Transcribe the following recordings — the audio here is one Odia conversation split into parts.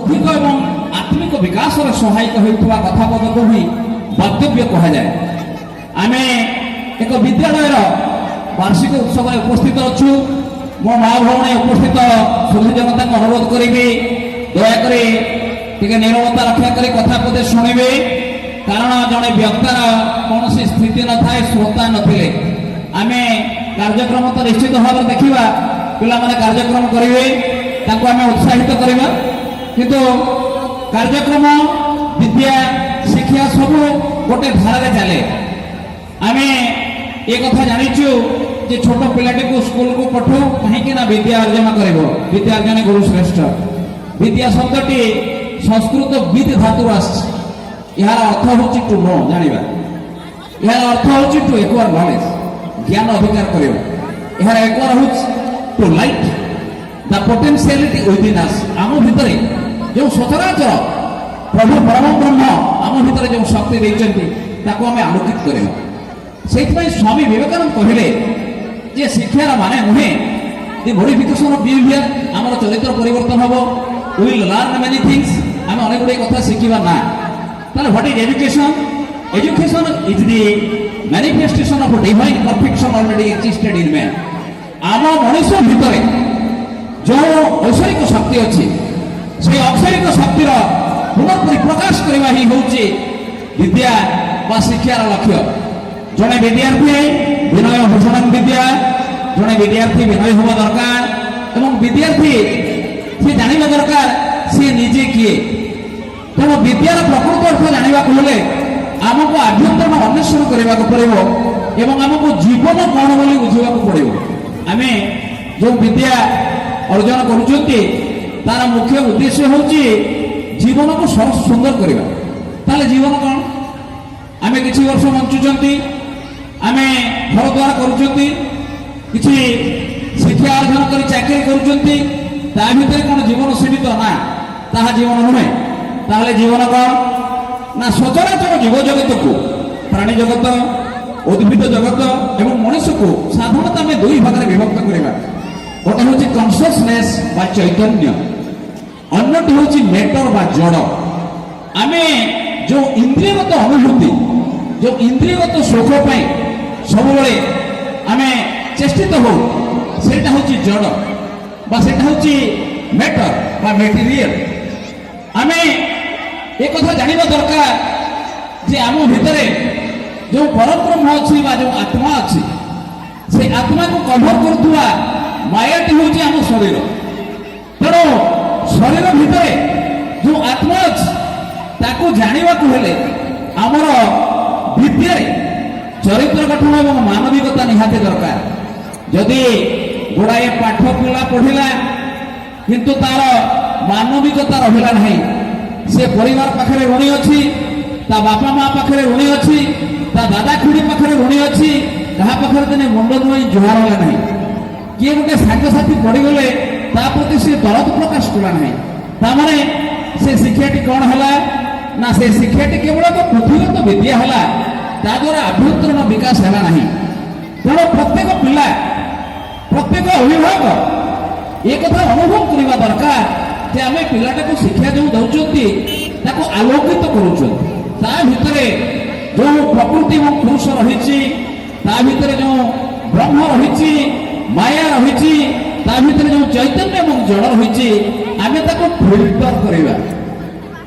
ବୌଦ୍ଧିକ ଏବଂ ଆତ୍ମିକ ବିକାଶର ସହାୟକ ହେଉଥିବା କଥା ପଦକୁ ହିଁ ବକ୍ତବ୍ୟ କୁହାଯାଏ। ଆମେ ଏକ ବିଦ୍ୟାଳୟର ବାର୍ଷିକ ଉତ୍ସବରେ ଉପସ୍ଥିତ ଅଛୁ। ମୋ ମା ଭଉଣୀ ଉପସ୍ଥିତ ସୁଧୀ ଜନତାଙ୍କୁ ଅନୁରୋଧ କରିବି, ଦୟାକରି ଟିକେ ନିରବତା ରକ୍ଷା କରି କଥା ପଦେ ଶୁଣିବେ। କାରଣ ଜଣେ ବ୍ୟକ୍ତାର କୌଣସି ସ୍ଥିତି ନଥାଏ, ଶ୍ରୋତା ନଥିଲେ। ଆମେ କାର୍ଯ୍ୟକ୍ରମ ତ ନିଶ୍ଚିତ ଭାବରେ ଦେଖିବା, ପିଲାମାନେ କାର୍ଯ୍ୟକ୍ରମ କରିବେ, ତାଙ୍କୁ ଆମେ ଉତ୍ସାହିତ କରିବା, କିନ୍ତୁ କାର୍ଯ୍ୟକ୍ରମ ବିଦ୍ୟା ଶିକ୍ଷା ସବୁ ଗୋଟେ ଧାରାରେ ଚାଲେ। ଆମେ ଏ କଥା ଜାଣିଛୁ ଯେ ଛୋଟ ପିଲାଟିକୁ ସ୍କୁଲକୁ ପଠାଉ କାହିଁକି ନା ବିଦ୍ୟା ଅର୍ଜନ କରିବ। ବିଦ୍ୟା ଅର୍ଜନ ଗୁରୁ ଶ୍ରେଷ୍ଠ। ବିଦ୍ୟା ଶବ୍ଦଟି ସଂସ୍କୃତ ବିଦ୍ ଧାତୁରୁ ଆସିଛି। ଏହାର ଅର୍ଥ ହେଉଛି ଟୁ ନୋ, ଜାଣିବା। ଏହାର ଅର୍ଥ ହେଉଛି ଟୁ ଏକ୍ୱାର ନଲେଜ, ଜ୍ଞାନ ଅଧିକାର କରିବା। ଏହାର ଏକ୍ୱାର ହେଉଛି ଟୁ ଲାଇଟ୍ ଦ ପୋଟେନ୍ସିଆଲିଟି ୱିଦିନ୍ ଆସ୍। ଆମ ଭିତରେ ଯେଉଁ ସଚରାଚର ପ୍ରଭୁ ପରମ ବ୍ରହ୍ମ ଆମ ଭିତରେ ଯେଉଁ ଶକ୍ତି ଦେଇଛନ୍ତି ତାକୁ ଆମେ ଆଲୋକିତ କରିବା। ସେଇଥିପାଇଁ ସ୍ୱାମୀ ବିବେକାନନ୍ଦ କହିଲେ ଯେ ଶିକ୍ଷାର ମାନେ ନୁହେଁ ଦି ମୋଡିଫିକେସନ ଅଫ୍ ବିହେଭିୟର, ଆମର ଚରିତ୍ର ପରିବର୍ତ୍ତନ ହେବ। We will learn many things, ଆମେ ଅନେକ ଗୁଡ଼ିଏ କଥା ଶିଖିବା ନା। ତାହେଲେ what is education? Education is the manifestation of divine perfection already existed in man. ଆମ ମଣିଷ ଭିତରେ ଯେଉଁ ଐଶ୍ୱରିକ ଶକ୍ତି ଅଛି, সেই ଐଶ୍ୱରିକ ଶକ୍ତିର ପୁନଃ ପ୍ରକାଶ କରିବା ହିଁ ହେଉଛି ବିଦ୍ୟା ବା ଶିକ୍ଷାର ଲକ୍ଷ୍ୟ। ଜଣେ ବିଦ୍ୟାର୍ଥୀ ବିନୟ ଭୂଷଣ ବିଦ୍ୟା, ଜଣେ ବିଦ୍ୟାର୍ଥୀ ବିନୟ ହେବା ଦରକାର ଏବଂ ବିଦ୍ୟାର୍ଥୀ ସେ ଜାଣିବା ଦରକାର ସେ ନିଜେ କିଏ। ତେଣୁ ବିଦ୍ୟାର ପ୍ରକୃତ ଅର୍ଥ ଜାଣିବାକୁ ହେଲେ ଆମକୁ ଆଭ୍ୟନ୍ତରୀଣ ଅନ୍ୱେଷଣ କରିବାକୁ ପଡ଼ିବ ଏବଂ ଆମକୁ ଜୀବନ କ'ଣ ବୋଲି ବୁଝିବାକୁ ପଡ଼ିବ। ଆମେ ଯେଉଁ ବିଦ୍ୟା ଅର୍ଜନ କରୁଛନ୍ତି ତାର ମୁଖ୍ୟ ଉଦ୍ଦେଶ୍ୟ ହେଉଛି ଜୀବନକୁ ସୁନ୍ଦର କରିବା। ତାହେଲେ ଜୀବନ କ'ଣ? ଆମେ କିଛି ବର୍ଷ ବଞ୍ଚୁଛନ୍ତି, ଆମେ ଘର ଦ୍ୱାର କରୁଛନ୍ତି, କିଛି ଶିକ୍ଷା ଅର୍ଜନ କରି ଚାକିରି କରୁଛନ୍ତି, ତା ଭିତରେ କ'ଣ ଜୀବନ ସୀମିତ? ନା, ତାହା ଜୀବନ ନୁହେଁ। ତାହେଲେ ଜୀବନ କ'ଣ? ନା ସଚରାଚର ଜୀବଜଗତକୁ, ପ୍ରାଣୀ ଜଗତ, ଉଦ୍ଭିଦ ଜଗତ ଏବଂ ମଣିଷକୁ ସାଧାରଣତଃ ଆମେ ଦୁଇ ଭାଗରେ ବିଭକ୍ତ କରିବା। ଗୋଟେ ହେଉଛି କନସିୟସନେସ୍ ବା ଚୈତନ୍ୟ, ଅନ୍ୟଟି ହେଉଛି ମ୍ୟାଟର ବା ଜଡ଼। ଆମେ ଯେଉଁ ଇନ୍ଦ୍ରିୟଗତ ଅନୁଭୂତି, ଯେଉଁ ଇନ୍ଦ୍ରିୟଗତ ସୁଖ ପାଇଁ ସବୁବେଳେ ଆମେ ଚେଷ୍ଟିତ ହଉ, ସେଇଟା ହେଉଛି ଜଡ଼ ବା ସେଇଟା ହେଉଛି ମ୍ୟାଟର ବା ମେଟେରିଆଲ। ଆମେ ଏ କଥା ଜାଣିବା ଦରକାର ଯେ ଆମ ଭିତରେ ଯେଉଁ ପରବ୍ରହ୍ମ ଅଛି ବା ଯେଉଁ ଆତ୍ମା ଅଛି, ସେ ଆତ୍ମାକୁ କଭର କରୁଥିବା ମାୟାଟି ହେଉଛି ଆମ ଶରୀର। ତେଣୁ ଶରୀର ଭିତରେ ଯେଉଁ ଆତ୍ମା ଅଛି ତାକୁ ଜାଣିବାକୁ ହେଲେ ଆମର ଭିତରେ ଚରିତ୍ର ଗଠନ ଏବଂ ମାନବିକତା ନିହାତି ଦରକାର। ଯଦି ଗୁଡ଼ାଏ ପାଠ ପିଲା ପଢ଼ିଲା କିନ୍ତୁ ତାର ମାନବିକତା ରହିଲା ନାହିଁ, ସେ ପରିବାର ପାଖରେ ଋଣୀ ଅଛି, ତା ବାପା ମା ପାଖରେ ଋଣୀ ଅଛି, ତା ଦାଦା ଖୁଡ଼ି ପାଖରେ ଋଣୀ ଅଛି, କାହା ପାଖରେ ଦିନେ ମୁଣ୍ଡ ନୁଆଇଁ ଜୁହାର ହେଲା ନାହିଁ, କିଏ ଗୋଟେ ସାଙ୍ଗସାଥି ପଡ଼ିଗଲେ ତା ପ୍ରତି ସେ ଦରଦ ପ୍ରକାଶ କଲା ନାହିଁ, ତାମାନେ ସେ ଶିକ୍ଷାଟି କ'ଣ ହେଲା? ନା ସେ ଶିକ୍ଷାଟି କେବଳ ଏକ ପୃଥ୍ୱୀଗତ ବିଦ୍ୟା ହେଲା, ତା ଦ୍ୱାରା ଆଭ୍ୟନ୍ତରୀଣ ବିକାଶ ହେଲା ନାହିଁ। ତେଣୁ ପ୍ରତ୍ୟେକ ପିଲା, ପ୍ରତ୍ୟେକ ଅଭିଭାବକ ଏ କଥା ଅନୁଭବ କରିବା ଦରକାର ଯେ ଆମେ ପିଲାଟାକୁ ଶିକ୍ଷା ଯେଉଁ ଦେଉଛନ୍ତି ତାକୁ ଆଲୋକିତ କରୁଛନ୍ତି। ତା ଭିତରେ ଯେଉଁ ପ୍ରକୃତି ଏବଂ ପୁରୁଷ ରହିଛି, ତା ଭିତରେ ଯେଉଁ ବ୍ରହ୍ମ ରହିଛି, ମାୟା ରହିଛି, ତା ଭିତରେ ଯେଉଁ ଚୈତନ୍ୟ ଏବଂ ଜଡ଼ ରହିଛି, ଆମେ ତାକୁ ଫିଲ୍ଟର କରିବା।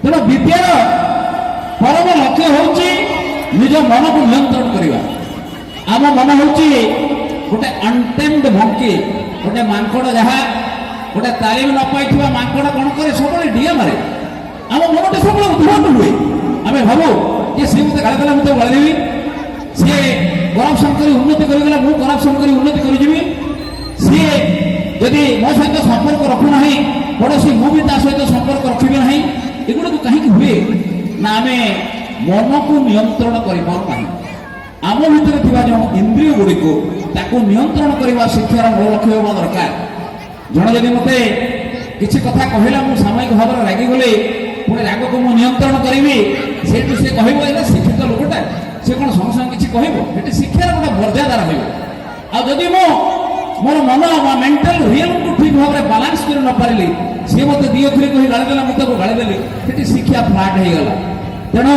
ତେଣୁ ବିଦ୍ୟାର ପରମ ଲକ୍ଷ୍ୟ ହେଉଛି ନିଜ ମନକୁ ନିୟନ୍ତ୍ରଣ କରିବା। ଆମ ମନ ହେଉଛି ଗୋଟେ ଅନଟେମ୍ଡ ମଙ୍କି, ଗୋଟେ ମାଙ୍କଡ଼। ଯାହା ଗୋଟେ ତାଲିମ ନ ପାଇଥିବା ମାଙ୍କଡ଼ କ'ଣ କରେ? ସବୁବେଳେ ଡିଆ ମାରେ। ଆମ ମନଟି ସବୁବେଳେ ଉଦ୍ଭଟ ହୁଏ। ଆମେ ଭାବୁ ଯେ ସିଏ ମୋତେ ଗାଳି କଲେ ମୁଁ ତାକୁ ଗାଳି ଦେବି, ସିଏ କରପସନ କରି ଉନ୍ନତି କରିଗଲା ମୁଁ କରପସନ କରି ଉନ୍ନତି କରିଯିବି, ସିଏ ଯଦି ମୋ ସହିତ ସମ୍ପର୍କ ରଖୁନାହିଁ ପଡ଼ୋଶୀ ମୁଁ ବି ତା ସହିତ ସମ୍ପର୍କ ରଖିବି ନାହିଁ। ଏଗୁଡ଼ାକୁ କାହିଁକି ହୁଏ? ନା ଆମେ ମନକୁ ନିୟନ୍ତ୍ରଣ କରିପାରୁନାହିଁ। ଆମ ଭିତରେ ଥିବା ଯେଉଁ ଇନ୍ଦ୍ରିୟ ଗୁଡ଼ିକୁ ତାକୁ ନିୟନ୍ତ୍ରଣ କରିବା ଶିକ୍ଷାର ମୂଳ ଲକ୍ଷ୍ୟ ହେବା ଦରକାର। ଜଣେ ଯଦି ମୋତେ କିଛି କଥା କହିଲା, ମୁଁ ସାମୟିକ ଭାବରେ ରାଗିଗଲି, ପୁଣି ରାଗକୁ ମୁଁ ନିୟନ୍ତ୍ରଣ କରିବି, ସେଇଠୁ ସେ କହିବ ଏଇଟା ଶିକ୍ଷିତ ଲୋକଟା, ସେ କ'ଣ ସଙ୍ଗେ ସଙ୍ଗେ କିଛି କହିବ? ଏଠି ଶିକ୍ଷାର ଗୋଟେ ମର୍ଯ୍ୟାଦା ରହିବ। ଆଉ ଯଦି ମୁଁ ମୋର ମନ ମୋ ମେଣ୍ଟାଲ ରିଏଲକୁ ଠିକ ଭାବରେ ବାଲାନ୍ସ କରି ନ ପାରିଲି, ସିଏ ମୋତେ ଦି ଅକ୍ଷରୀ କହି ଗାଳିଦେଲା, ମୁଁ ତାକୁ ଗାଳିଦେଲି, ସେଠି ଶିକ୍ଷା ଫ୍ଲାଟ୍ ହେଇଗଲା। ତେଣୁ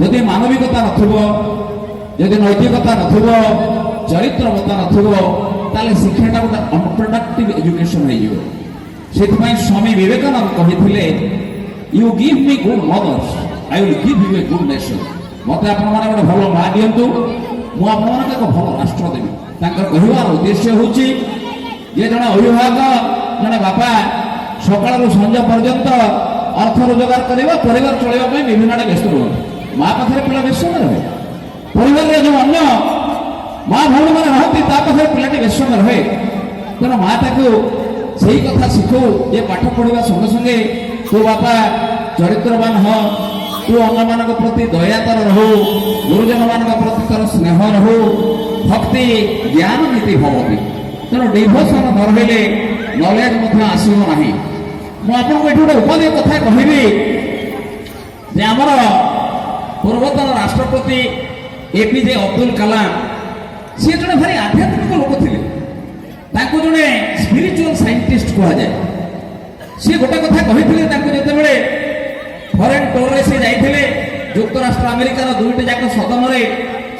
ଯଦି ମାନବିକତା ନଥିବ, ଯଦି ନୈତିକତା ନଥିବ, ଚରିତ୍ରବତା ନଥିବ, ତାହେଲେ ଶିକ୍ଷାଟା ଗୋଟେ ଅନପ୍ରଡକ୍ଟିଭ ଏଜୁକେସନ ହେଇଯିବ। ସେଥିପାଇଁ ସ୍ୱାମୀ ବିବେକାନନ୍ଦ କହିଥିଲେ, you give me good mothers, I will give you a good nation. ମୋତେ ଆପଣମାନେ ଗୋଟେ ଭଲ ମା ଦିଅନ୍ତୁ, ମୁଁ ଆପଣମାନଙ୍କୁ ଏକ ଭଲ ରାଷ୍ଟ୍ର ଦେବି। ତାଙ୍କର କହିବାର ଉଦ୍ଦେଶ୍ୟ ହେଉଛି ଯେ ଜଣେ ଅଭିଭାବକ, ଜଣେ ବାପା ସକାଳରୁ ସଞ୍ଜ ପର୍ଯ୍ୟନ୍ତ ଅର୍ଥ ରୋଜଗାର କରିବା, ପରିବାର ଚଳିବା ପାଇଁ ବିଭିନ୍ନ ଆଡ଼େ ବ୍ୟସ୍ତ ରୁହନ୍ତି। ମା ପାଖରେ ପିଲା ବ୍ୟସ୍ତ ରହେ, ପରିବାରରେ ଯେଉଁ ଅନ୍ୟ ମା ଭଉଣୀମାନେ ରହନ୍ତି ତା ପାଖରେ ପିଲାଟି ବ୍ୟସ୍ତ ରହେ। ତେଣୁ ମା ତାକୁ ସେଇ କଥା ଶିଖୁ ଯେ ପାଠ ପଢ଼ିବା ସଙ୍ଗେ ସଙ୍ଗେ ତୋ ବାପା ଚରିତ୍ରବାନ ହ, ତୁ ଅନ୍ୟମାନଙ୍କ ପ୍ରତି ଦୟା ତୋର ରହୁ, ଗୁରୁଜନମାନଙ୍କ ପ୍ରତି ତୋର ସ୍ନେହ ରହୁ, ଭକ୍ତି ଜ୍ଞାନ ନୀତି ଭବତି। ତେଣୁ ଡିଭୋସନ ନ ରହିଲେ ନଲେଜ ମଧ୍ୟ ଆସିବ ନାହିଁ। ମୁଁ ଆପଣଙ୍କୁ ଏଠି ଗୋଟେ ଉପାଦେୟ କଥା କହିବି ଯେ ଆମର ପୂର୍ବତନ ରାଷ୍ଟ୍ରପତି ଏପିଜେ ଅବଦୁଲ କାଲାମ, ସିଏ ଜଣେ ଭାରି ଆଧ୍ୟାତ୍ମିକ ଲୋକ ଥିଲେ। ତାଙ୍କୁ ଜଣେ ସ୍ପିରିଚୁଆଲ ସାଇଣ୍ଟିଷ୍ଟ କୁହାଯାଏ। ସିଏ ଗୋଟେ କଥା କହିଥିଲେ, ତାଙ୍କୁ ଯେତେବେଳେ ଫରେନ୍ ଟୁରରେ ସେ ଯାଇଥିଲେ, ଯୁକ୍ତରାଷ୍ଟ୍ର ଆମେରିକାର ଦୁଇଟି ଯାକ ସଦନରେ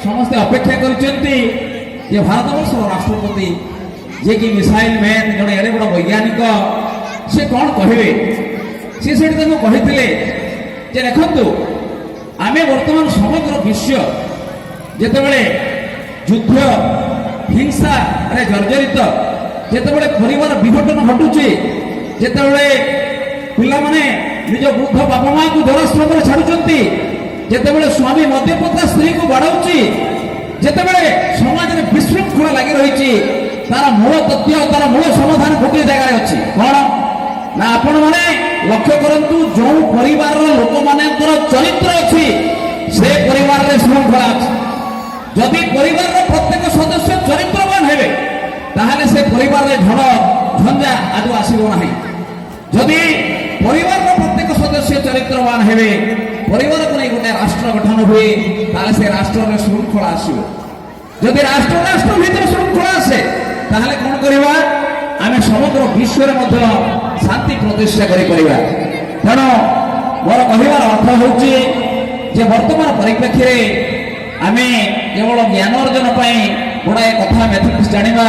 ସମସ୍ତେ ଅପେକ୍ଷା କରିଛନ୍ତି ଯେ ଭାରତବର୍ଷର ରାଷ୍ଟ୍ରପତି ଯିଏକି ମିସାଇଲ ମ୍ୟାନ୍, ଜଣେ ଏଡ଼େ ବଡ଼ ବୈଜ୍ଞାନିକ, ସେ କ'ଣ କହିବେ। ସେ ସେଠି ତାଙ୍କୁ କହିଥିଲେ ଯେ ଦେଖନ୍ତୁ, ଆମେ ବର୍ତ୍ତମାନ ସମଗ୍ର ବିଶ୍ୱ ଯେତେବେଳେ ଯୁଦ୍ଧ ହିଂସାରେ ଜର୍ଜରିତ, ଯେତେବେଳେ ପରିବାର ବିଘଟନ ଘଟୁଛି, ଯେତେବେଳେ ପିଲାମାନେ ନିଜ ବୃଦ୍ଧ ବାପା ମାଙ୍କୁ ଜଳାଶ୍ରମରେ ଛାଡୁଛନ୍ତି, ଯେତେବେଳେ ସ୍ୱାମୀ ମଦ୍ୟପତା ସ୍ତ୍ରୀକୁ ବାଡ଼ାଉଛି, ଯେତେବେଳେ ସମାଜରେ ବିଶୃଙ୍ଖଳା ଲାଗି ରହିଛି, ତାର ମୂଳ ତଥ୍ୟ, ତାର ମୂଳ ସମାଧାନ ଗୋଟିଏ ଜାଗାରେ ଅଛି। କ'ଣ ନା, ଆପଣମାନେ ଲକ୍ଷ୍ୟ କରନ୍ତୁ, ଯେଉଁ ପରିବାରର ଲୋକମାନଙ୍କର ଚରିତ୍ର ଅଛି ସେ ପରିବାରରେ ଶୃଙ୍ଖଳା ଅଛି। ଯଦି ପରିବାରର ପ୍ରତ୍ୟେକ ସଦସ୍ୟ ଚରିତ୍ରବାନ ହେବେ, ତାହେଲେ ସେ ପରିବାରରେ ଝଡ଼ ଝଞ୍ଜା ଆଦୌ ଆସିବ ନାହିଁ। ଯଦି ପରିବାରର ପ୍ରତ୍ୟେକ ସଦସ୍ୟ ଚରିତ୍ରବାନ ହେବେ, ପରିବାରକୁ ନେଇ ଗୋଟେ ରାଷ୍ଟ୍ର ଗଠନ ହୁଏ, ତାହେଲେ ସେ ରାଷ୍ଟ୍ରରେ ଶୃଙ୍ଖଳା ଆସିବ। ଯଦି ରାଷ୍ଟ୍ର ଭିତରେ ଶୃଙ୍ଖଳା ଆସେ, ତାହେଲେ କ'ଣ କରିବା, ଆମେ ସମଗ୍ର ବିଶ୍ୱରେ ମଧ୍ୟ ଶାନ୍ତି ପ୍ରତିଷ୍ଠା କରିପାରିବା। ତେଣୁ ମୋର କହିବାର ଅର୍ଥ ହେଉଛି ଯେ ବର୍ତ୍ତମାନ ପରିପ୍ରେକ୍ଷୀରେ ଆମେ କେବଳ ଜ୍ଞାନ ଅର୍ଜନ ପାଇଁ ଗୁଡ଼ାଏ କଥା, ମ୍ୟାଥମେଟିକ୍ସ ଜାଣିବା,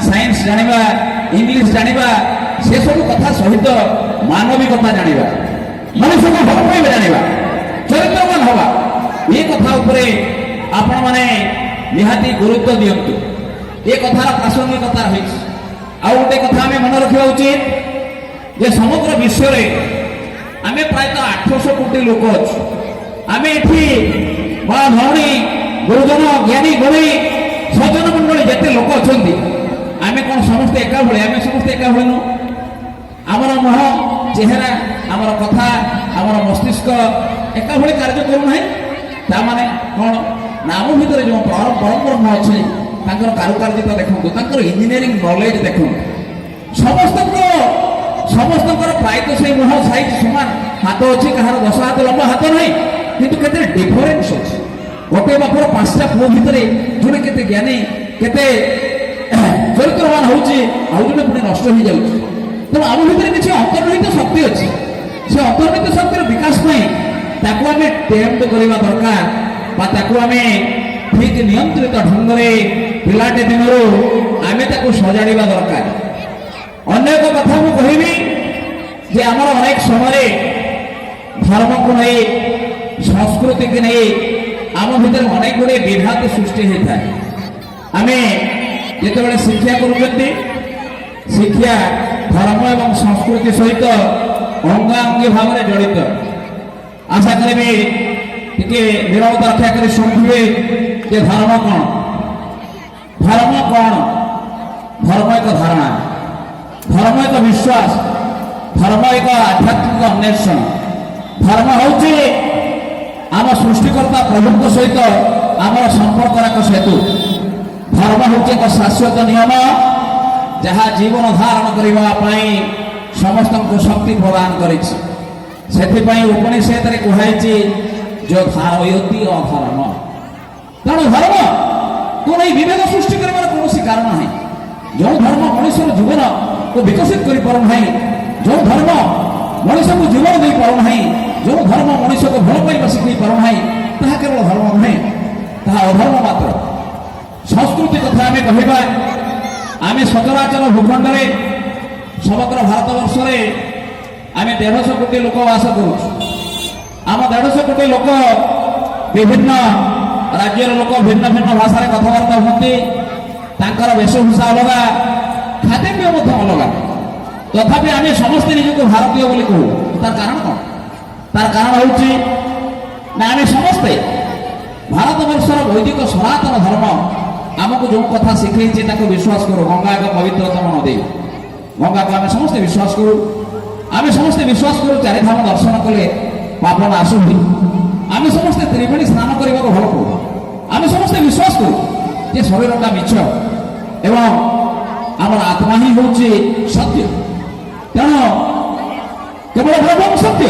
ସାଇନ୍ସ ଜାଣିବା, ଇଂଲିଶ ଜାଣିବା, ସେସବୁ କଥା ସହିତ ମାନବିକତା ଜାଣିବା, ମଣିଷକୁ ଭଲ ପାଇବା ଜାଣିବା, ଚରିତ୍ରବାନ ହେବା, ଏ କଥା ଉପରେ ଆପଣମାନେ ନିହାତି ଗୁରୁତ୍ୱ ଦିଅନ୍ତୁ। ଏ କଥାର ପ୍ରାସଙ୍ଗିକତା ରହିଛି। ଆଉ ଗୋଟେ କଥା ଆମେ ମନେ ରଖିବା ଉଚିତ ଯେ ସମଗ୍ର ବିଶ୍ୱରେ ଆମେ ପ୍ରାୟତଃ 800 କୋଟି ଲୋକ ଅଛୁ। ଆମେ ଏଠି ମା ଭଉଣୀ, ଗୁରୁଜନ, ଜ୍ଞାନୀ ଗୁଣୀ, ସଜ୍ଜନ ମଣ୍ଡଳୀ ଯେତେ ଲୋକ ଅଛନ୍ତି, ଆମେ କ'ଣ ସମସ୍ତେ ଏକା ଭଳି? ଆମେ ସମସ୍ତେ ଏକା ଭଳି ନୁହଁ। ଆମର ମୁହଁ, ଚେହେରା, ଆମର କଥା, ଆମର ମସ୍ତିଷ୍କ ଏକା ଭଳି କାର୍ଯ୍ୟ କରୁନାହିଁ। ତାମାନେ କ'ଣ ନା, ଆମ ଭିତରେ ଯେଉଁ ପରମ ଅଛି, ତାଙ୍କର କାରୁକାର୍ଯ୍ୟତା ଦେଖନ୍ତୁ, ତାଙ୍କର ଇଞ୍ଜିନିୟରିଂ ନଲେଜ ଦେଖନ୍ତୁ। ସମସ୍ତଙ୍କର ପ୍ରାୟତଃ ସେଇ ମୁହଁ ସାଇଜ ସମାନ, ହାତ ଅଛି, କାହାର 10 ହାତ ଲମ୍ବା ହାତ ନାହିଁ, କିନ୍ତୁ କେତେ ଡିଫରେନ୍ସ ଅଛି। ଗୋଟେ ବାପର 5ଟା ପୁଅ ଭିତରେ ଜଣେ କେତେ ଜ୍ଞାନୀ, କେତେ ଚରିତ୍ରବାନ ହେଉଛି, ଆଉ ଜଣେ ପୁଣି ନଷ୍ଟ ହେଇଯାଉଛି। ତେଣୁ ଆମ ଭିତରେ କିଛି ଅନ୍ତର୍ନିହିତ ଶକ୍ତି ଅଛି। ସେ ଅନ୍ତର୍ନିହିତ ଶକ୍ତିର ବିକାଶ ପାଇଁ ତାକୁ ଆମେ ଟେମ୍ପ କରିବା ଦରକାର, ବା ତାକୁ ଆମେ ଠିକ ନିୟନ୍ତ୍ରିତ ଢଙ୍ଗରେ ପିଲାଟି ଦିନରୁ ଆମେ ତାକୁ ସଜାଡ଼ିବା ଦରକାର। ଅନ୍ୟ ଏକ କଥା ମୁଁ କହିବି ଯେ ଆମର ଅନେକ ସମୟରେ ଧର୍ମକୁ ନେଇ, ସଂସ୍କୃତିକୁ ନେଇ ଆମ ଭିତରେ ଅନେକ ଗୁଡ଼ିଏ ବିଭ୍ରାଟ ସୃଷ୍ଟି ହୋଇଥାଏ। ଆମେ ଯେତେବେଳେ ଶିକ୍ଷା କରୁଛନ୍ତି, ଶିକ୍ଷା ଧର୍ମ ଏବଂ ସଂସ୍କୃତି ସହିତ ଅଙ୍ଗାଅଙ୍ଗୀ ଭାବରେ ଜଡ଼ିତ। ଆଶା କରିବି ଟିକେ ନିରବତା ରକ୍ଷା କରି ଶୁଣିଥିବେ ଯେ ଧର୍ମ କ'ଣ? ଧର୍ମ କ'ଣ? ଧର୍ମ ଏକ ଧାରଣା, ଧର୍ମ ଏକ ବିଶ୍ୱାସ, ଧର୍ମ ଏକ ଆଧ୍ୟାତ୍ମିକ ଅନ୍ୱେଷଣ। ଧର୍ମ ହେଉଛି ଆମ ସୃଷ୍ଟିକର୍ତ୍ତା ପ୍ରଭୁଙ୍କ ସହିତ ଆମର ସମ୍ପର୍କର ଏକ ସେତୁ। ଧର୍ମ ହେଉଛି ଏକ ଶାଶ୍ୱତ ନିୟମ, ଯାହା ଜୀବନ ଧାରଣ କରିବା ପାଇଁ ସମସ୍ତଙ୍କୁ ଶକ୍ତି ପ୍ରଦାନ କରିଛି। ସେଥିପାଇଁ ଉପନିଷେଦରେ କୁହାଯାଇଛି ଯୋ ଧାରୟତି ଅଧର୍ମ। ତେଣୁ ଧର୍ମକୁ ନେଇ ବିଭେଦ ସୃଷ୍ଟି କରିବାର କୌଣସି କାରଣ ନାହିଁ। ଯେଉଁ ଧର୍ମ ମଣିଷର ଜୀବନକୁ ବିକଶିତ କରିପାରୁନାହିଁ, ଯେଉଁ ଧର୍ମ ମଣିଷକୁ ଜୀବନ ଦେଇପାରୁନାହିଁ, ଯେଉଁ ଧର୍ମ ମଣିଷକୁ ଭଲ ପାଇବା ଶିଖାଇ ପାରୁନାହିଁ, ତାହା କେବଳ ଧର୍ମ ନୁହେଁ, ତାହା ଅଧର୍ମ ମାତ୍ର। ସଂସ୍କୃତି କଥା ଆମେ କହିବା, ଆମେ ସଚରାଚର ଭୂଖଣ୍ଡରେ ସମଗ୍ର ଭାରତବର୍ଷରେ ଆମେ 150 କୋଟି ଲୋକ ବାସ କରୁଛୁ। ଆମ 150 କୋଟି ଲୋକ ବିଭିନ୍ନ ରାଜ୍ୟର ଲୋକ ଭିନ୍ନ ଭିନ୍ନ ଭାଷାରେ କଥାବାର୍ତ୍ତା ହୁଅନ୍ତି, ତାଙ୍କର ବେଶଭୂଷା ଅଲଗା, ଖାଦ୍ୟପେୟ ମଧ୍ୟ ଅଲଗା, ତଥାପି ଆମେ ସମସ୍ତେ ନିଜକୁ ଭାରତୀୟ ବୋଲି କହୁ। ତାର କାରଣ କ'ଣ? ତାର କାରଣ ହେଉଛି ନା ଆମେ ସମସ୍ତେ ଭାରତବର୍ଷର ବୈଦିକ ସନାତନ ଧର୍ମ ଆମକୁ ଯେଉଁ କଥା ଶିଖେଇଛି ତାକୁ ବିଶ୍ୱାସ କରୁ। ଗଙ୍ଗା ଏକ ପବିତ୍ରତମ ନଦୀ, ଗଙ୍ଗାକୁ ଆମେ ସମସ୍ତେ ବିଶ୍ୱାସ କରୁ। ଆମେ ସମସ୍ତେ ବିଶ୍ୱାସ କରୁ ଚାରିଧାମ ଦର୍ଶନ କଲେ ପାପ ନାଶ ହୁଏ। ଆମେ ସମସ୍ତେ ତ୍ରିବେଣୀ ସ୍ନାନ କରିବାକୁ ଭଲ କରୁ। ଆମେ ସମସ୍ତେ ବିଶ୍ୱାସ କରୁ ଯେ ଶରୀରଟା ମିଛ ଏବଂ ଆମର ଆତ୍ମା ହିଁ ହେଉଛି ସତ୍ୟ। ତେଣୁ କେବଳ ଭଗବାନ ସତ୍ୟ,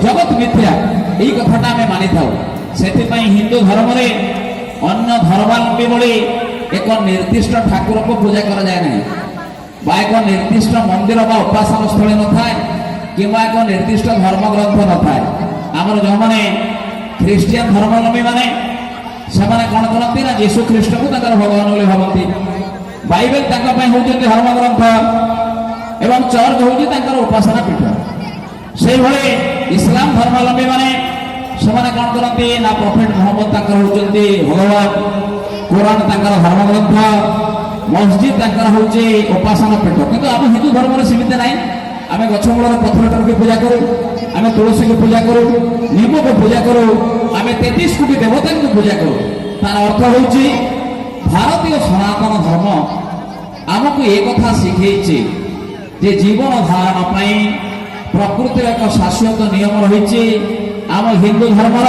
ଜଗତ ମିଥ୍ୟା, ଏହି କଥାଟା ଆମେ ମାନିଥାଉ। ସେଥିପାଇଁ ହିନ୍ଦୁ ଧର୍ମରେ ଅନ୍ୟ ଧର୍ମାବଲମ୍ବୀ ଭଳି ଏକ ନିର୍ଦ୍ଦିଷ୍ଟ ଠାକୁରଙ୍କୁ ପୂଜା କରାଯାଏ ନାହିଁ, ବା ଏକ ନିର୍ଦ୍ଦିଷ୍ଟ ମନ୍ଦିର ବା ଉପାସନ ସ୍ଥଳୀ ନଥାଏ, କିମ୍ବା ଏକ ନିର୍ଦ୍ଦିଷ୍ଟ ଧର୍ମଗ୍ରନ୍ଥ ନଥାଏ। ଆମର ଯେଉଁମାନେ ଖ୍ରୀଷ୍ଟିଆନ ଧର୍ମାବଲମ୍ବୀ ମାନେ ସେମାନେ କ'ଣ କରନ୍ତି ନା ଯୀଶୁ ଖ୍ରୀଷ୍ଟକୁ ତାଙ୍କର ଭଗବାନ ବୋଲି ଭାବନ୍ତି। ବାଇବେଲ ତାଙ୍କ ପାଇଁ ହେଉଛନ୍ତି ଧର୍ମଗ୍ରନ୍ଥ ଏବଂ ଚର୍ଚ୍ଚ ହେଉଛି ତାଙ୍କର ଉପାସନା ପୀଠ। ସେଇଭଳି ଇସଲାମ ଧର୍ମାବଲମ୍ବୀ ମାନେ ସେମାନେ କ'ଣ କରନ୍ତି ନା ପ୍ରଫେଟ ମହମ୍ମଦ ତାଙ୍କର ହେଉଛନ୍ତି ଭଗବାନ, କୋରାନ ତାଙ୍କର ଧର୍ମଗ୍ରନ୍ଥ, ମସଜିଦ ତାଙ୍କର ହେଉଛି ଉପାସନା ପୀଠ। କିନ୍ତୁ ଆମ ହିନ୍ଦୁ ଧର୍ମରେ ସେମିତି ନାହିଁ। ଆମେ ଗଛ ମୂଳରେ ପଥରଟାକୁ ପୂଜା କରୁ, ଆମେ ତୁଳସୀକୁ ପୂଜା କରୁ, ନିମକୁ ପୂଜା କରୁ, ଆମେ 33 କୋଟି ଦେବତାଙ୍କୁ ପୂଜା କରୁ। ତାର ଅର୍ଥ ହେଉଛି ଭାରତୀୟ ସନାତନ ଧର୍ମ ଆମକୁ ଏ କଥା ଶିଖେଇଛି ଯେ ଜୀବନ ଧାରଣ ପାଇଁ ପ୍ରକୃତିର ଏକ ଶାଶ୍ୱତ ନିୟମ ରହିଛି। ଆମ ହିନ୍ଦୁ ଧର୍ମର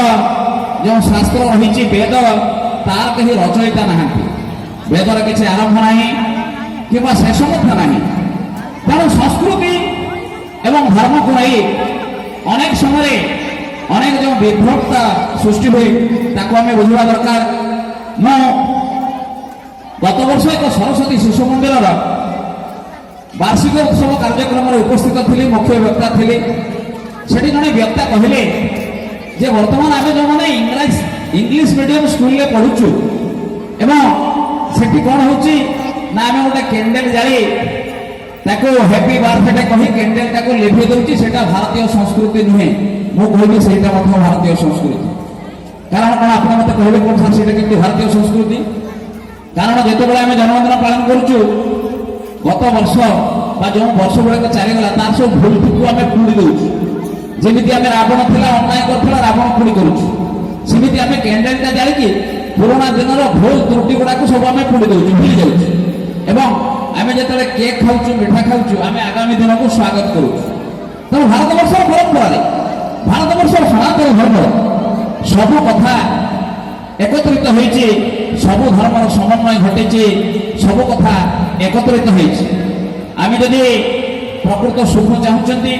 ଯେଉଁ ଶାସ୍ତ୍ର ରହିଛି ବେଦ, ତାର କେହି ରଚୟିତା ନାହାନ୍ତି। ବେଦର କିଛି ଆରମ୍ଭ ନାହିଁ କିମ୍ବା ଶେଷ ମଧ୍ୟ ନାହିଁ। ତେଣୁ ସଂସ୍କୃତି ଏବଂ ଧର୍ମକୁ ନେଇ ଅନେକ ସମୟରେ ଅନେକ ଯେଉଁ ବିଭ୍ରତା ସୃଷ୍ଟି ହୁଏ ତାକୁ ଆମେ ବୁଝିବା ଦରକାର। ମୁଁ ଗତ ବର୍ଷ ଏକ ସରସ୍ୱତୀ ଶିଶୁ ମନ୍ଦିରର ବାର୍ଷିକ ଉତ୍ସବ କାର୍ଯ୍ୟକ୍ରମରେ ଉପସ୍ଥିତ ଥିଲି, ମୁଖ୍ୟ ବକ୍ତା ଥିଲି। ସେଠି ଜଣେ ବକ୍ତା କହିଲେ ଯେ ବର୍ତ୍ତମାନ ଆମେ ଯେଉଁମାନେ ଇଂଲିଶ ମିଡ଼ିୟମ ସ୍କୁଲରେ ପଢୁଛୁ ଏବଂ ସେଠି କ'ଣ ହେଉଛି ନା ଆମେ ଗୋଟେ କ୍ୟାଣ୍ଡେଲ ଜାଳି ତାକୁ ହ୍ୟାପି ବାର୍ଥଡେ କହି କ୍ୟାଣ୍ଡେଲଟାକୁ ଲିଭେଇ ଦେଉଛି, ସେଇଟା ଭାରତୀୟ ସଂସ୍କୃତି ନୁହେଁ। ମୁଁ କହିବି ସେଇଟା ମଧ୍ୟ ଭାରତୀୟ ସଂସ୍କୃତି। କାରଣ କ'ଣ ଆପଣ ମୋତେ କହିଲେ କ'ଣ ସାର୍ ସେଇଟା କେମିତି ଭାରତୀୟ ସଂସ୍କୃତି? କାରଣ ଯେତେବେଳେ ଆମେ ଜନ୍ମଦିନ ପାଳନ କରୁଛୁ, ଗତ ବର୍ଷ ବା ଯେଉଁ ବର୍ଷ ଗୁଡ଼ାକ ଚାଲିଗଲା ତାର ସବୁ ଭୁଲଟିକୁ ଆମେ ପୁଣି ଦେଉଛୁ। ଯେମିତି ଆମେ ରାବଣ ଥିଲା, ଅନ୍ୟାୟ କରୁଥିଲା, ରାବଣ ପୁଣି କରୁଛୁ, ସେମିତି ଆମେ କ୍ୟାଣ୍ଡେଲଟା ଜାଳିକି ପୁରୁଣା ଦିନର ଭୁଲ ତ୍ରୁଟି ଗୁଡ଼ାକୁ ସବୁ ଆମେ ପୁଣି ଦେଉଛୁ, ଭୁଲି ଯାଉଛୁ। ଏବଂ ଆମେ ଯେତେବେଳେ କେକ୍ ଖାଉଛୁ, ମିଠା ଖାଉଛୁ, ଆମେ ଆଗାମୀ ଦିନକୁ ସ୍ୱାଗତ କରୁଛୁ। ତେଣୁ ଭାରତବର୍ଷର ପରମ୍ପରାରେ, ଭାରତବର୍ଷର ସନାତନ ଧର୍ମର ସବୁ କଥା একত্রিত হয়েছে, সবু ধর্মর সমন্বয় ঘটেছে, সবু কথা একত্রিত হয়েছে। আমি যদি প্রকৃত সুখ চাহুচ্ছন্তি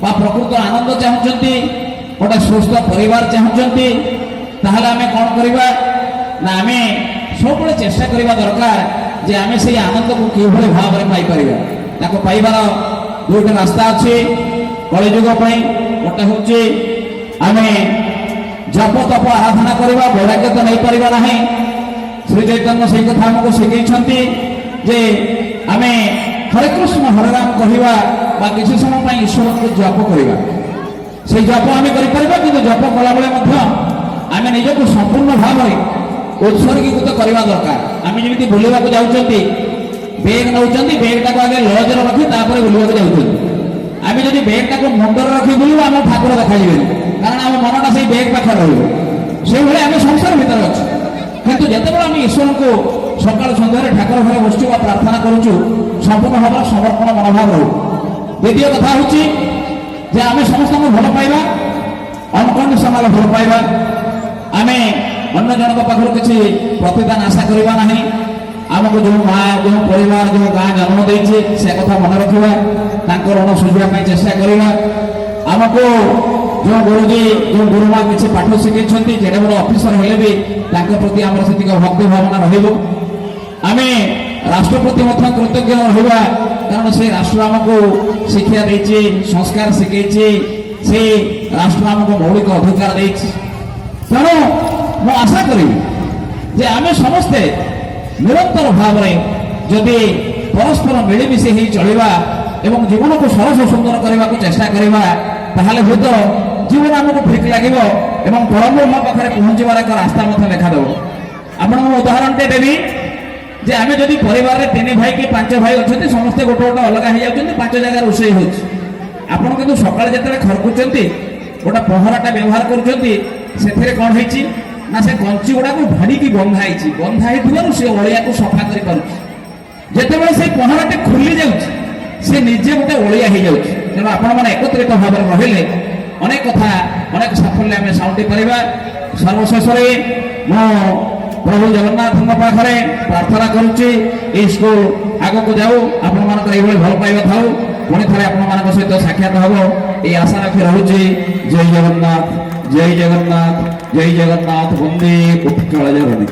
বা প্রকৃত আনন্দ চাহুচ্ছন্তি, গোটে সুস্থ পরিবার চাহুচ্ছন্তি, তাহলে আমি কোন করিবা না আমি ସବୁବେଳେ চেষ্টা করিবা দরকার যে আমি সেই আনন্দকে কিভাবে ভাবে পাইপারিবা। তাকে পাইবার দুইটা রাস্তা আছে কলিযুগ পাই। গোটে হচ্ছে আমি জপ তপ আরাধনা করিবা, বৈরাগ্য তো নেই পারিবা ନାହିଁ। শ্রী চৈতন্য সেই কথা আমাকে শিখাইছন্তি যে আমি হরে কৃষ্ণ হরে রাম কহিবা বা কিছু সময় পাই ঈশ্বরকে জপ করিবা। সেই জপ আমি করিপারিবা, কিন্তু জপ কলাবেলে মধ্য আমি নিজকে সম্পূর্ণ ভাবে উৎসর্গীকৃত করিবা দরকার। আমি যেମିତି বুলিବାକୁ যাଉଛନ୍ତି, বেগ নেଉଛନ୍ତି, বেগটাকে আগে লজরে রখি তারপরে বুলিବାକୁ যাଉଛନ୍ତି। আমি যদি বেগটাকে মুন্ডরে রখি বুলিবা আমার ঠাকুর দেখাଯିবেনি, কারণ আমার মনটা সেই বেগ পাখে রহব। সেইভাবে আমি সংসার ভিতরে অଛୁ, কিন্তু যেତେବେଳେ আমি ঈশ্বরଙ୍କୁ সকাল সন্ধ্যাରେ ঠাকুর ঘরে বসଛୁ বা প্রার্থনা করুଛୁ, সম্পূর্ণ ভাবে সমর্পণ মনোভাব রহু। দ্বিতীয় কথা হচ্ছে যে আমি ସମସ୍ତଙ୍କୁ ଭଲ ପାଇବା, ଅନକଣ୍ଡିସନାଲ ଭଲ ପାଇବା। ଆମେ ଅନ୍ୟ ଜଣଙ୍କ ପାଖରୁ କିଛି ପ୍ରତିଦାନ ଆଶା କରିବା ନାହିଁ। ଆମକୁ ଯେଉଁ ମା, ଯେଉଁ ପରିବାର, ଯେଉଁ ଗାଁ ଜନ୍ମ ଦେଇଛି ସେ କଥା ମନେ ରଖିବା, ତାଙ୍କ ଋଣ ଶୁଝିବା ପାଇଁ ଚେଷ୍ଟା କରିବା। ଆମକୁ ଯେଉଁ ଗୁରୁଜୀ, ଯେଉଁ ଗୁରୁମା କିଛି ପାଠ ଶିଖେଇଛନ୍ତି, ଯେଡ଼େ ବଡ଼ ଅଫିସର ହେଲେ ବି ତାଙ୍କ ପ୍ରତି ଆମର ସେତିକି ଭକ୍ତି ଭାବନା ରହିବ। ଆମେ ରାଷ୍ଟ୍ର ପ୍ରତି ମଧ୍ୟ କୃତଜ୍ଞ ରହିବା, କାରଣ ସେ ରାଷ୍ଟ୍ର ଆମକୁ ଶିକ୍ଷା ଦେଇଛି, ସଂସ୍କାର ଶିଖେଇଛି, ସେ ରାଷ୍ଟ୍ର ଆମକୁ ମୌଳିକ ଅଧିକାର ଦେଇଛି। ତେଣୁ ମୁଁ ଆଶା କରିବି ଯେ ଆମେ ସମସ୍ତେ ନିରନ୍ତର ଭାବରେ ଯଦି ପରସ୍ପର ମିଳିମିଶି ହେଇ ଚଳିବା ଏବଂ ଜୀବନକୁ ସରସ ସୁନ୍ଦର କରିବାକୁ ଚେଷ୍ଟା କରିବା, ତାହେଲେ ହୁଏତ ଜୀବନ ଆମକୁ ଠିକ୍ ଲାଗିବ ଏବଂ ପରବ୍ରହ୍ମ ପାଖରେ ପହଞ୍ଚିବାର ଏକ ରାସ୍ତା ମଧ୍ୟ ଦେଖାଦେବ। ଆପଣଙ୍କୁ ମୁଁ ଉଦାହରଣଟେ ଦେବି ଯେ ଆମେ ଯଦି ପରିବାରରେ 3 ଭାଇ କି 5 ଭାଇ ଅଛନ୍ତି, ସମସ୍ତେ ଗୋଟେ ଗୋଟେ ଅଲଗା ହେଇଯାଉଛନ୍ତି, 5 ଜାଗାରେ ରୋଷେଇ ହେଉଛି। ଆପଣ କିନ୍ତୁ ସକାଳେ ଯେତେବେଳେ ଖରକୁଛନ୍ତି, ଗୋଟେ ପହଁରାଟା ବ୍ୟବହାର କରୁଛନ୍ତି, ସେଥିରେ କ'ଣ ହେଇଛି ନା ସେ କଞ୍ଚି ଗୁଡ଼ାକୁ ଭାଡ଼ିକି ବନ୍ଧା ହେଇଛି। ବନ୍ଧା ହେଇଥିବାରୁ ସେ ଅଳିଆକୁ ସଫା କରିପାରୁଛି। ଯେତେବେଳେ ସେ ପହଁରାଟି ଖୋଲି ଯାଉଛି, ସେ ନିଜେ ଗୋଟେ ଅଳିଆ ହେଇଯାଉଛି। ତେଣୁ ଆପଣମାନେ ଏକତ୍ରିତ ଭାବରେ ରହିଲେ ଅନେକ କଥା, ଅନେକ ସାଫଲ୍ୟ ଆମେ ସାଉଁଟି ପାରିବା। ସର୍ବଶେଷରେ ମୁଁ ପ୍ରଭୁ ଜଗନ୍ନାଥଙ୍କ ପାଖରେ ପ୍ରାର୍ଥନା କରୁଛି ଏହି ସ୍କୁଲ ଆଗକୁ ଯାଉ, ଆପଣମାନଙ୍କର ଏଇଭଳି ଭଲ ପାଇବା ଥାଉ, ପୁଣି ଥରେ ଆପଣମାନଙ୍କ ସହିତ ସାକ୍ଷାତ ହେବ ଏହି ଆଶା ରଖି ରହୁଛି। ଜୟ ଜଗନ୍ନାଥ, ଜୟ ଜଗନ୍ନାଥ, ଜୟ ଜଗନ୍ନାଥ, ବନ୍ଦେ ଉତ୍କଳ ଜନନୀ।